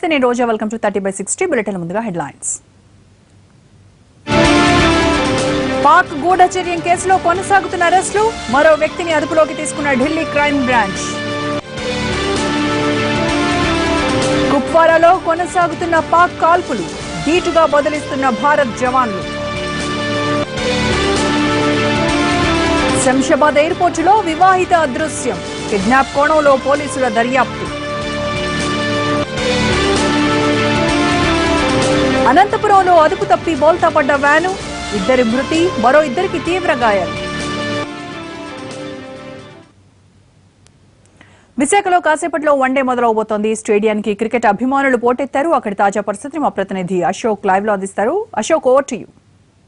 నమస్తే, నేను Roja. Welcome to 30/60 bulletin. ముందుగా హెడ్లైన్స్. పాక్ గూఢచర్యం కేసులో కొనసాగుతున్న అరెస్టులు, మరో వ్యక్తిని అదుపులోకి తీసుకున్న ఢిల్లీ క్రైమ్ బ్రాంచ్. కుప్వారాలో కొనసాగుతున్న పాక్ కాల్పులు, ధీటుగా బదిలిస్తున్న భారత్ జవాన్లు. శంషాబాద్ ఎయిర్పోర్టులో వివాహిత అదృశ్యం, కిడ్నాప్ కోణంలో పోలీసుల దర్యాప్తు. అనంతపురంలో అదుపు తప్పి బోల్తా పడ్డ వ్యాను, ఇద్దరి మృతి, మరో ఇద్దరికి తీవ్ర గాయాలు. విశాఖలో కాసేపట్లో వన్డే మొదలవబోతోంది. స్టేడియానికి క్రికెట్ అభిమానులు పోటెత్తారు. అక్కడి తాజా పరిస్థితిని మా ప్రతినిధి అశోక్ లైవ్ లో అందిస్తారు. Ashok, over to you.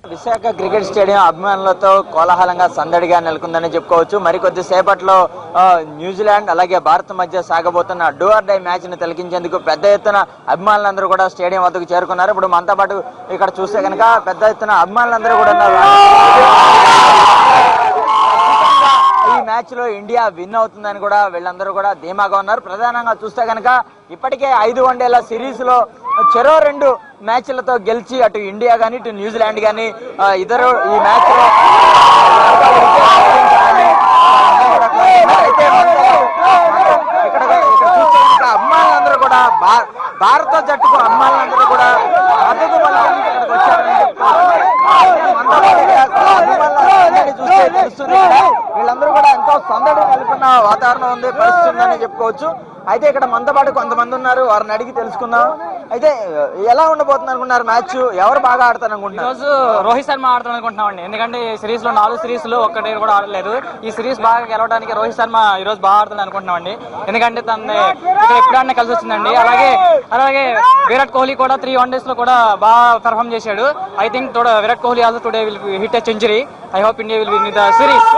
Visakha cricket stadium అభిమానులతో కోలాహలంగా సందడిగా నెలకొందని చెప్పుకోవచ్చు. మరికొద్ది సేపట్లో న్యూజిలాండ్ అలాగే భారత్ మధ్య సాగబోతున్న డూ ఆర్ డై మ్యాచ్ ని తిలకించేందుకు పెద్ద ఎత్తున అభిమానులందరూ కూడా స్టేడియం వద్దకు చేరుకున్నారు. ఇప్పుడు మనతో పాటు ఇక్కడ చూస్తే కనుక పెద్ద ఎత్తున అభిమానులందరూ కూడా ఉన్నారు. ఈ మ్యాచ్ లో ఇండియా విన్ అవుతుందని కూడా వీళ్ళందరూ కూడా ధీమాగా ఉన్నారు. ప్రధానంగా చూస్తే కనుక ఇప్పటికే 5 వన్డేల సిరీస్ లో చెరో 2 మ్యాచ్లతో గెలిచి అటు ఇండియా గానీ ఇటు న్యూజిలాండ్ గానీ ఇద్దరు ఈ మ్యాచ్ లో ఇక్కడ చూస్తే కనుక అభిమానులందరూ కూడా భారత జట్టుకు అభిమానులందరూ కూడా మద్దతు ఇక్కడికి వచ్చారని చూస్తే తెలుస్తుంది. వీళ్ళందరూ కూడా ఎంతో సందడి నెలకొన్న వాతావరణం ఉంది, పరిస్థితి ఉందని చెప్పుకోవచ్చు. అయితే ఇక్కడ మనతో పాటు కొంతమంది ఉన్నారు, వారిని అడిగి తెలుసుకుందాం. అయితే ఎలా ఉండబోతుంది అనుకుంటున్నారు మ్యాచ్? ఎవరు బాగా ఆడతారు అనుకుంటున్నారు? ఈరోజు రోహిత్ శర్మ ఆడతాం అనుకుంటున్నామండి. ఎందుకంటే ఈ సిరీస్ లో 4 సిరీస్లు ఒక్కటి కూడా ఆడలేదు. ఈ సిరీస్ బాగా గెలవడానికి రోహిత్ శర్మ ఈ రోజు బాగా ఆడుతుంది అనుకుంటున్నామండి. ఎందుకంటే తన ఇక్కడ ఎప్పుడన్నా కలిసి వచ్చిందండి. అలాగే విరాట్ కోహ్లీ కూడా 3 వన్డేస్ లో కూడా బాగా పెర్ఫార్మ్ చేశాడు. I think Virat Kohli also today will hit a century. I hope India will win the series.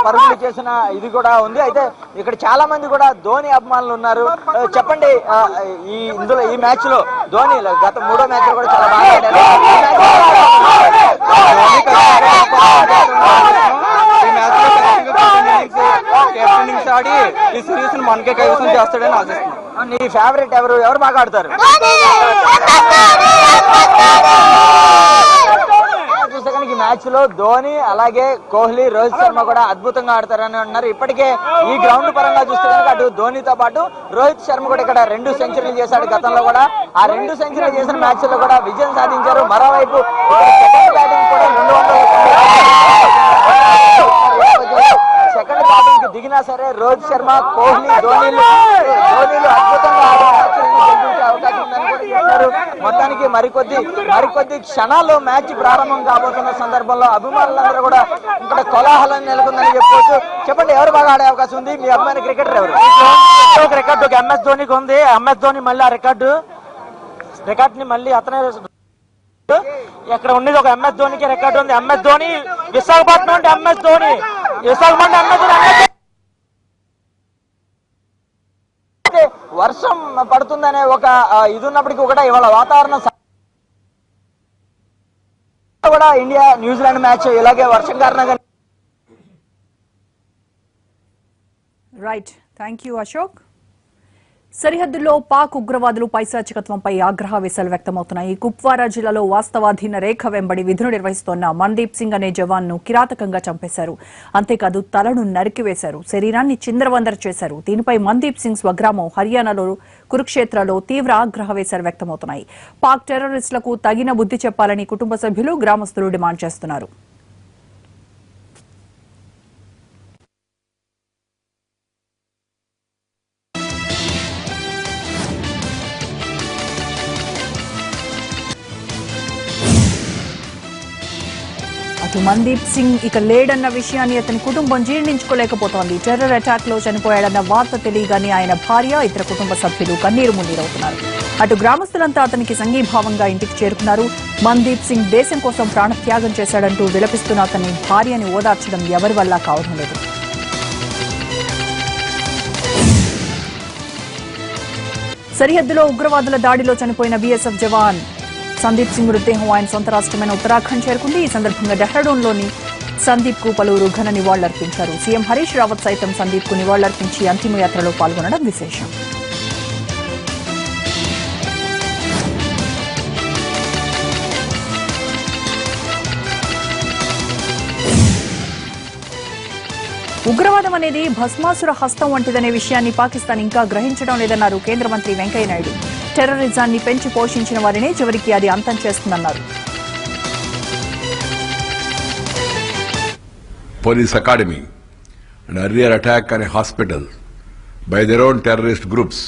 పరుగులు చేసిన ఇది కూడా ఉంది. అయితే ఇక్కడ చాలా మంది కూడా ధోని అభిమానులు ఉన్నారు. చెప్పండి, ఈ మ్యాచ్ లో ధోని గత 3వ మ్యాచ్ లో కూడా చాలా బాగా ఆడారు. ఈ మ్యాచ్ లో కెప్టెన్ ఇన్నింగ్స్ ఆడి ఈ సిరీస్ ని మనకే కైవసం చేస్తాడని ఆశిస్తున్నాను. నీ ఫేవరెట్ ఎవరు బాగా ఆడతారు? చూస్తే కనుక ఈ మ్యాచ్ లో ధోని అలాగే కోహ్లీ, రోహిత్ శర్మ కూడా అద్భుతంగా ఆడతారని అన్నారు. ఇప్పటికే ఈ గ్రౌండ్ పరంగా చూస్తే కనుక అటు ధోనితో పాటు రోహిత్ శర్మ కూడా ఇక్కడ 2 సెంచరీలు చేశాడు. గతంలో కూడా ఆ 2 సెంచరీలు చేసిన మ్యాచ్ లో కూడా విజయం సాధించారు. మరోవైపు సెకండ్ బ్యాటింగ్ కూడా 200 సెకండ్ బ్యాటింగ్ కి దిగినా సరే రోహిత్ శర్మ, కోహ్లీ, ధోనీలు అద్భుతంగా గెలిపించే అవకాశం ఉందని కూడా చెప్పారు. మొత్తానికి మరికొద్ది క్షణాల్లో మ్యాచ్ ప్రారంభం కాబోతున్న సందర్భంలో అభిమానులందరూ కూడా ఇక్కడ కోలాహలం నెలకొందని చెప్పుకోవచ్చు. చెప్పండి, ఎవరు బాగా ఆడే అవకాశం ఉంది? మీ అభిమాని క్రికెటర్ ఎవరు? రికార్డు MS ధోనికి ఉంది. MS ధోని మళ్ళీ ఆ రికార్డు ని మళ్ళీ అతనే ఇక్కడ ఉండేది. ఒక MS ధోనికి రికార్డు ఉంది. MS ధోని విశాఖపట్నం అంటే MS ధోని వర్షం పడుతుందనే ఒక ఇది ఉన్నప్పటికీ కూడా ఇవాళ వాతావరణం కూడా ఇండియా న్యూజిలాండ్ మ్యాచ్ ఇలాగే వర్షం కారణంగా. Right, thank you Ashok. సరిహద్దుల్లో పాక్ ఉగ్రవాదులు పైశాచికత్వంపై ఆగ్రహావేశాలు వ్యక్తమవుతున్నాయి. కుప్వారా జిల్లాలో వాస్తవాధీన రేఖ వెంబడి విధులు నిర్వహిస్తోన్న మందీప్ సింగ్ అనే జవాన్ను కిరాతకంగా చంపేశారు. అంతేకాదు తలను నరికివేశారు, శరీరాన్ని చిందరవందర చేశారు. దీనిపై మందీప్ సింగ్ స్వగ్రామం హర్యానాలో కురుక్షేత్రలో తీవ్ర ఆగ్రహావేశాలు వ్యక్తమవుతున్నాయి. పాక్ టెర్రరిస్టులకు తగిన బుద్ధి చెప్పాలని కుటుంబ సభ్యులు, గ్రామస్తులు డిమాండ్ చేస్తున్నారు. అటు మందీప్ సింగ్ ఇక లేడన్న విషయాన్ని అతని కుటుంబం జీర్ణించుకోలేకపోతోంది. టెర్రర్ అటాక్ లో చనిపోయాడన్న వార్త తెలియగానే ఆయన భార్య, ఇతర కుటుంబ సభ్యులు కన్నీరు మున్నీరవుతున్నారు. అటు గ్రామస్తులంతా అతనికి సంఘీభావంగా ఇంటికి చేరుకున్నారు. మందీప్ సింగ్ దేశం కోసం ప్రాణత్యాగం చేశాడంటూ విలపిస్తున్న అతని భార్యని ఓదార్చడం ఎవరి వల్ల కావడం లేదు. సరిహద్దులో ఉగ్రవాదుల దాడిలో చనిపోయిన బీఎస్ఎఫ్ జవాన్ సందీప్ సింగ్ మృతదేహం ఆయన సొంత రాష్ట్రమైన ఉత్తరాఖండ్ చేరుకుంది. ఈ సందర్భంగా డెహ్రాడూన్లోని సందీప్ కు పలువురు ఘన నివాళులర్పించారు. సీఎం హరీష్ రావత్ సైతం సందీప్ కు నివాళులర్పించి అంతిమయాత్రలో పాల్గొనడం విశేషం. ఉగ్రవాదం అనేది భస్మాసుర హస్తం వంటిదనే విషయాన్ని పాకిస్తాన్ ఇంకా గ్రహించడం లేదన్నారు కేంద్ర మంత్రి వెంకయ్యనాయుడు. టెర్రరిజాన్ని పెంచి పోషించిన వారినే చివరికి అది అంతం చేస్తుందన్నారు. Police academy, an earlier attack on a hospital by their own terrorist groups.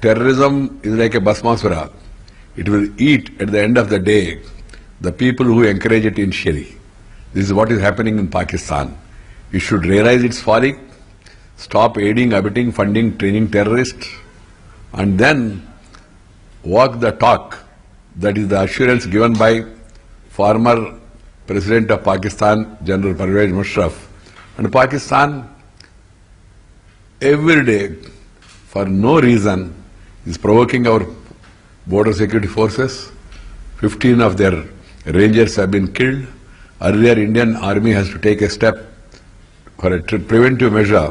Terrorism is like a Bhasmasura. It will eat at the end of the day the people who encourage it initially. This is what is happening in Pakistan. You should realize its folly, stop aiding, abetting, funding, training terrorists, and then walk the talk. That is the assurance given by former President of Pakistan, General Pervez Musharraf. And Pakistan, every day, for no reason, is provoking our border security forces. 15 of their rangers have been killed. Earlier, Indian Army has to take a step for a preventive measure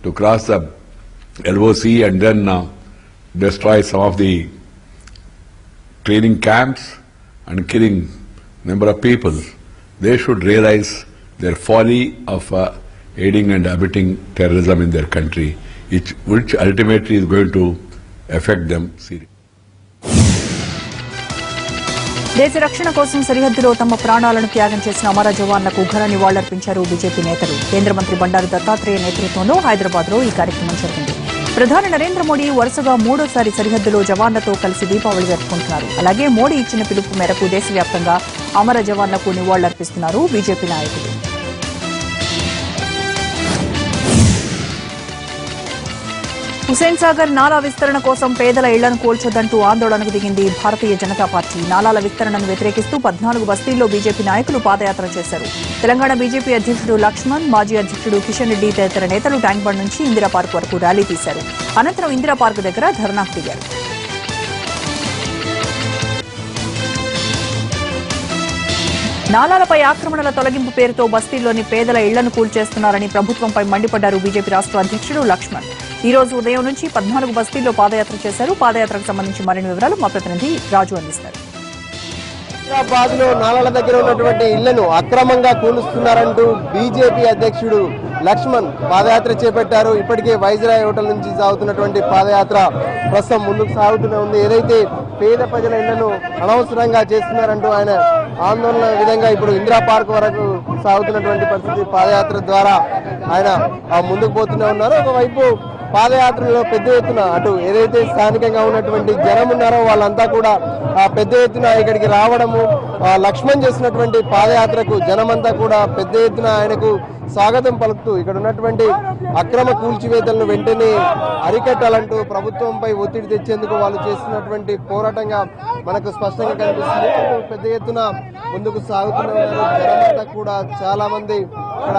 to cross the LOC and then destroy some of the training camps and killing number of people. They should realize their folly of aiding and abetting terrorism in their country, which ultimately is going to affect them seriously. దేశ రక్షణ కోసం సరిహద్దులో తమ ప్రాణాలను త్యాగం చేసిన అమర జవాన్లకు ఘన నివాళులర్పించారు బీజేపీ నేతలు. కేంద్ర మంత్రి బండారు దత్తాత్రేయ నేతృత్వంలో హైదరాబాద్ లో ఈ కార్యక్రమం జరిగింది. ప్రధాని నరేంద్ర మోడీ వరుసగా మూడోసారి సరిహద్దులో జవాన్లతో కలిసి దీపావళి జరుపుకుంటున్నారు. అలాగే మోడీ ఇచ్చిన పిలుపు మేరకు దేశవ్యాప్తంగా అమర జవాన్లకు నివాళులర్పిస్తున్నారు బీజేపీ నాయకులు. హుసేన్ సాగర్ నాలా విస్తరణ కోసం పేదల ఇళ్లను కూల్చొద్దంటూ ఆందోళనకు దిగింది భారతీయ జనతా పార్టీ. నాలాల విస్తరణను వ్యతిరేకిస్తూ 14 బస్తీల్లో బీజేపీ నాయకులు పాదయాత్ర చేశారు. తెలంగాణ బీజేపీ అధ్యక్షుడు లక్ష్మణ్, మాజీ అధ్యక్షుడు కిషన్ రెడ్డి తదితర నేతలు ట్యాంక్ బండ్ నుంచి ఇందిరా పార్క్ వరకు ర్యాలీ తీశారు. అనంతరం ఇందిరా పార్క్ దగ్గర ధర్నాకు దిగారు. నాలాలపై ఆక్రమణల తొలగింపు పేరుతో బస్తీల్లోని పేదల ఇళ్లను కూల్చేస్తున్నారని ప్రభుత్వంపై మండిపడ్డారు బీజేపీ రాష్ట్ర అధ్యక్షుడు లక్ష్మణ్. ఈ రోజు ఉదయం నుంచి 14 బస్తీల్లో పాదయాత్ర చేశారు. పాదయాత్రకు సంబంధించి మరిన్ని వివరాలు మా ప్రతినిధి రాజు అందిస్తారు. హైదరాబాద్ లో నాలాల దగ్గర ఉన్నటువంటి ఇళ్లను అక్రమంగా కూలుస్తున్నారంటూ బీజేపీ అధ్యక్షుడు లక్ష్మణ్ పాదయాత్ర చేపట్టారు. ఇప్పటికే వైజ్రాయ్ హోటల్ నుంచి సాగుతున్నటువంటి పాదయాత్ర ప్రస్తుతం ముందుకు సాగుతూనే ఉంది. ఏదైతే పేద ప్రజల ఇళ్లను అనవసరంగా చేస్తున్నారంటూ ఆయన ఆందోళన విధంగా ఇప్పుడు ఇందిరా పార్క్ వరకు సాగుతున్నటువంటి పరిస్థితి. పాదయాత్ర ద్వారా ఆయన ముందుకు పోతూనే ఉన్నారు. ఒకవైపు పాదయాత్రలో పెద్ద ఎత్తున అటు ఏదైతే స్థానికంగా ఉన్నటువంటి జనం ఉన్నారో వాళ్ళంతా కూడా పెద్ద ఎత్తున ఇక్కడికి రావడము, లక్ష్మణ్ చేసినటువంటి పాదయాత్రకు జనమంతా కూడా పెద్ద ఎత్తున ఆయనకు స్వాగతం పలుకుతూ ఇక్కడ ఉన్నటువంటి అక్రమ కూల్చివేతలను వెంటనే అరికట్టాలంటూ ప్రభుత్వంపై ఒత్తిడి తెచ్చేందుకు వాళ్ళు చేస్తున్నటువంటి పోరాటంగా మనకు స్పష్టంగా కనిపిస్తుంది. పెద్ద ఎత్తున ముందుకు సాగుతున్న జనమంతా కూడా చాలా మంది ఇక్కడ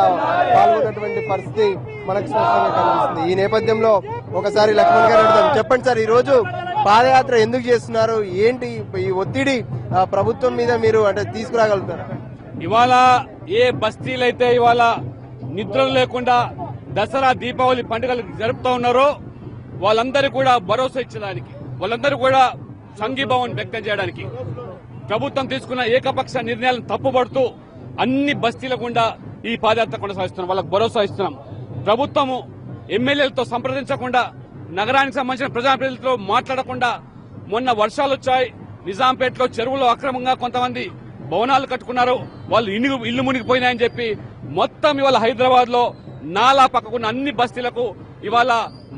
పాల్గొన్నటువంటి పరిస్థితి మనకు స్పష్టంగా కనిపిస్తుంది. ఈ నేపథ్యంలో ఒకసారి లక్ష్మణ్ గారు అడుగుతాం. చెప్పండి సార్, ఈ రోజు పాదయాత్ర ఎందుకు చేస్తున్నారు? ఏంటి ఈ ఒత్తిడి ప్రభుత్వం మీద మీరు అంటే తీసుకురాగలుగుతారు? ఇవాళ ఏ బస్తీలైతే ఇవాళ నిద్రలు లేకుండా దసరా దీపావళి పండుగలు జరుపుతూ ఉన్నారో వాళ్ళందరూ కూడా భరోసా ఇచ్చడానికి, వాళ్ళందరూ కూడా సంఘీభావం వ్యక్తం చేయడానికి ప్రభుత్వం తీసుకున్న ఏకపక్ష నిర్ణయాలను తప్పుపడుతూ అన్ని బస్తీల గుండా ఈ పాదయాత్ర కొనసాగిస్తున్నాం. వాళ్ళకు భరోసా ఇస్తున్నాం. ప్రభుత్వము ఎమ్మెల్యేలతో సంప్రదించకుండా, నగరానికి సంబంధించిన ప్రజాప్రతినిధులతో మాట్లాడకుండా, మొన్న వర్షాలు వచ్చాయి, నిజాంపేటలో చెరువులో అక్రమంగా కొంతమంది భవనాలు కట్టుకున్నారు, వాళ్ళు ఇల్లు మునిగిపోయినాయని చెప్పి మొత్తం ఇవాళ హైదరాబాద్ లో నాలా పక్కకున్న అన్ని బస్తీలకు ఇవాళ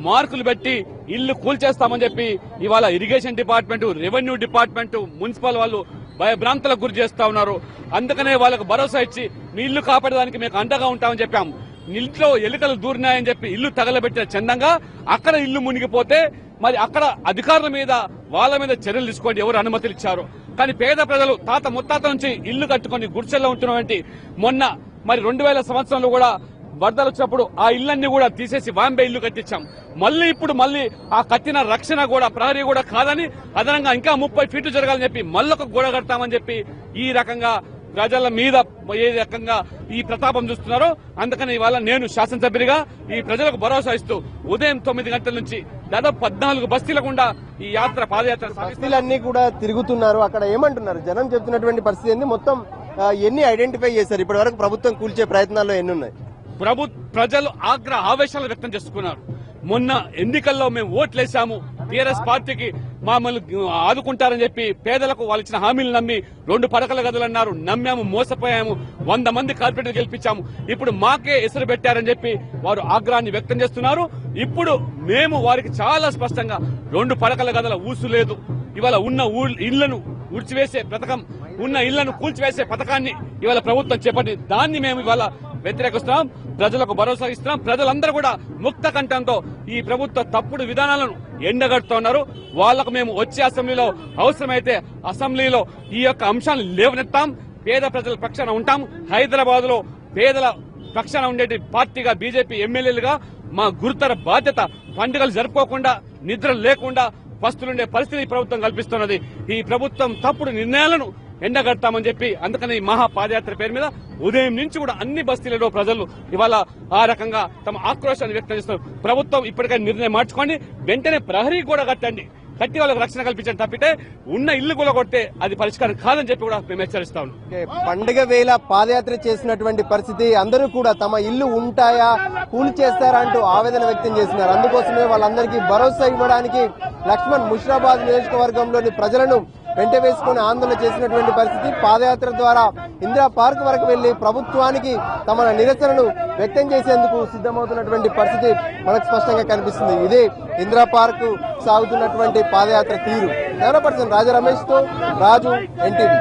మార్కులు పెట్టి ఇల్లు కూల్చేస్తామని చెప్పి ఇవాళ irrigation department, revenue department, municipal వాళ్ళు భయభ్రాంతులకు గురి చేస్తా ఉన్నారు. అందుకనే వాళ్ళకు భరోసా ఇచ్చి మీ ఇల్లు కాపాడడానికి మేము అండగా ఉంటామని చెప్పాం. ఇంట్లో ఎలుకలు దూరినాయని చెప్పి ఇల్లు తగలబెట్టిన చందంగా అక్కడ ఇల్లు మునిగిపోతే మరి అక్కడ అధికారుల మీద వాళ్ళ మీద చర్యలు తీసుకోండి, ఎవరు అనుమతులు ఇచ్చారు. కానీ పేద ప్రజలు తాత ముత్తాత నుంచి ఇల్లు కట్టుకుని గుడిసెల్లో ఉంటున్నటువంటి మొన్న మరి 2000 సంవత్సరంలో కూడా వరదలు వచ్చినప్పుడు ఆ ఇళ్ళన్ని కూడా తీసేసి వాంబే ఇల్లు కట్టించాం. మళ్ళీ ఆ కట్టిన రక్షణ కూడా ప్రహరీ కూడా కాదని అదనంగా ఇంకా 30 ఫీట్లు జరగాలని చెప్పి మళ్ళొక గోడ కడతామని చెప్పి ఈ రకంగా ప్రజల మీద ఏ రకంగా ఈ ప్రతాపం చూస్తున్నారో అందుకని ఇవాళ నేను శాసనసభ్యుడిగా ఈ ప్రజలకు భరోసా ఇస్తూ ఉదయం 9 గంటల నుంచి దాదాపు 14 బస్తీల గుండా ఈ పాదయాత్ర బస్తీలన్నీ కూడా తిరుగుతున్నారు. అక్కడ ఏమంటున్నారు జనం చెప్తున్నటువంటి పరిస్థితి ఏంది? మొత్తం ఎన్ని ఐడెంటిఫై చేశారు ఇప్పటి వరకు? ప్రభుత్వం కూల్చే ప్రయత్నాల్లో ఎన్ని ఉన్నాయి? ప్రజలు ఆవేశాలు వ్యక్తం చేసుకున్నారు. మొన్న ఎన్నికల్లో మేము ఓట్లేశాము, టీఆర్ఎస్ పార్టీకి మమ్మల్ని ఆదుకుంటారని చెప్పి పేదలకు వాళ్ళు ఇచ్చిన హామీలు నమ్మి 2 పడకల గదులు అన్నారు, నమ్మాము, మోసపోయాము, 100 మంది కార్పొరేటర్ గెలిపించాము. ఇప్పుడు మాకే ఎసురు పెట్టారని చెప్పి వారు ఆగ్రహాన్ని వ్యక్తం చేస్తున్నారు. ఇప్పుడు మేము వారికి చాలా స్పష్టంగా 2 పడకల గదుల ఊసు లేదు, ఇవాళ ఉన్న ఇళ్లను ఉడిచివేసే పథకం, ఉన్న ఇళ్లను కూల్చివేసే పథకాన్ని ఇవాళ ప్రభుత్వం చేపట్టి దాన్ని మేము ఇవాళ వ్యతిరేకిస్తున్నాం. ప్రజలకు భరోసా ఇస్తున్నాం. ప్రజలందరూ కూడా ముక్త కంఠంతో ఈ ప్రభుత్వ తప్పుడు విధానాలను ఎండగడుతున్నారు. వాళ్లకు మేము వచ్చే అసెంబ్లీలో అవసరమైతే అసెంబ్లీలో ఈ యొక్క అంశాలను లేవనెత్తాం. పేద ప్రజల పక్షాన ఉంటాం. హైదరాబాద్ లో పేదల పక్షాన ఉండే పార్టీగా బీజేపీ ఎమ్మెల్యేలుగా మా గురుతర బాధ్యత పండుగలు జరుపుకోకుండా, నిద్ర లేకుండా పస్తులుండే పరిస్థితి ప్రభుత్వం కల్పిస్తున్నది. ఈ ప్రభుత్వం తప్పుడు నిర్ణయాలను ఎండగడతామని చెప్పి అందుకని మహా పాదయాత్ర పేరు మీద ఉదయం నుంచి కూడా అన్ని బస్తీలలో ప్రజలు ఇవాళ ఆ రకంగా తమ ఆక్రోశాన్ని వ్యక్తం చేస్తున్నారు. ప్రభుత్వం ఇప్పటికైనా నిర్ణయం మార్చుకోండి, వెంటనే ప్రహరీ కూడా కట్టండి, కట్టి వాళ్ళకు రక్షణ కల్పించండి తప్పితే ఉన్న ఇల్లు కూడా కొడితే అది పరిష్కారం కాదని చెప్పి కూడా మేము హెచ్చరిస్తా ఉన్నాం. పండుగ వేళ పాదయాత్ర చేసినటువంటి పరిస్థితి, అందరూ కూడా తమ ఇల్లు ఉంటాయా కూలి చేస్తారా అంటూ ఆవేదన వ్యక్తం చేస్తున్నారు. అందుకోసమే వాళ్ళందరికీ భరోసా ఇవ్వడానికి లక్ష్మణ్ ముషిరాబాద్ నియోజకవర్గంలోని ప్రజలను వెంట వేసుకుని ఆందోళన చేసినటువంటి పరిస్థితి. పాదయాత్ర ద్వారా ఇందిరా పార్క్ వరకు వెళ్లి ప్రభుత్వానికి తమ నిరసనను వ్యక్తం చేసేందుకు సిద్ధమవుతున్నటువంటి పరిస్థితి మనకు స్పష్టంగా కనిపిస్తుంది. ఇదే ఇందిరా పార్క్ సాగుతున్నటువంటి పాదయాత్ర తీరు. కెమెరా పర్సన్ రాజా రమేష్ తో రాజు, ఎన్టీవీ.